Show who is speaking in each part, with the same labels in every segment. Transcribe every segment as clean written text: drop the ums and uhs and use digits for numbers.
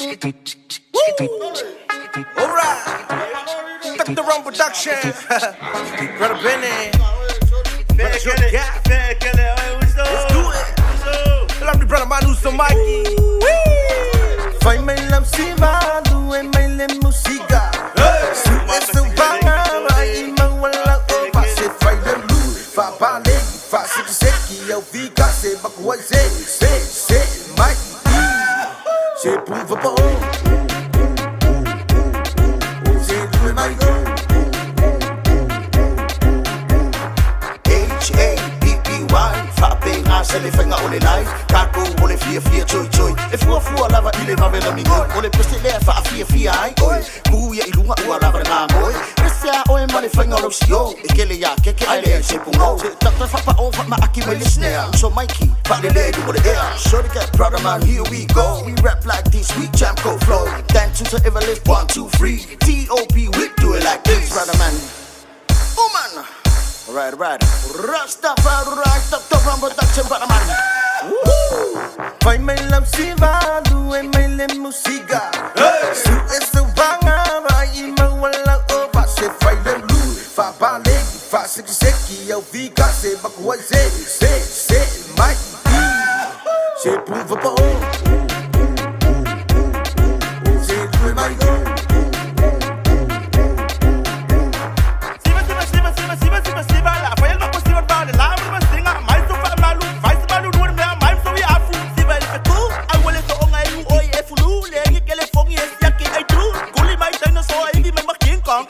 Speaker 1: Alright, Dr. Ron Production. Brother Benny. Let's do it. Love the brother Manu so Mikey.
Speaker 2: Fai mai lam siva, due mai le musica. Su esse vanga, vai man wala o passe fai de lu. Fa bale, fa seki eu fica se bakuai se Mikey. Se puva po.
Speaker 3: Sele fenga ole life, kako ole fia choi. E fua lava ile mavela mingo. Ole peste le fa fia ai oi. Ku ya ilunga ua lava na moi. Peste oi male fenga lo sio. E kele ya keke ale se pungo. Tata fa pa over ma aki me listener. So Mikey, fa le le do the air. Show the get brother man, here we go. We rap like this, we jam go flow. Dan to ever lift 1, 2, 3. T.O.P. we do it like this, brother man. Oh man. Alright. Rastafari, Dr. Ron Production, brother man.
Speaker 2: Fai mai lam siva, due mai le musica. Su esse vanga, vai man wala o passe fai de lu. Fa bale, fa seki eu fica se bakuai se Mikey. Se puva po. Se due mai go.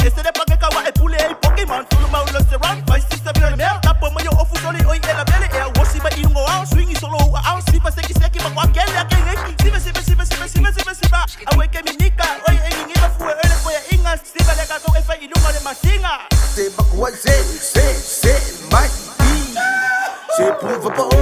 Speaker 1: Este de pague kawa e pule e Pokémon Tulo mau lo se run Vai sista bila le mea Tapo mayo ofu soli oi e la bele e a wosi ba ingo au Swingi solo ua au Sipa seki ma kwa kele a kenge Siba Awe ke minika Oi e ngingi ma fue ele koya inga Siba le kakong e fai ilunga le masinga
Speaker 2: Se bakuai se Mikey. Se puva po.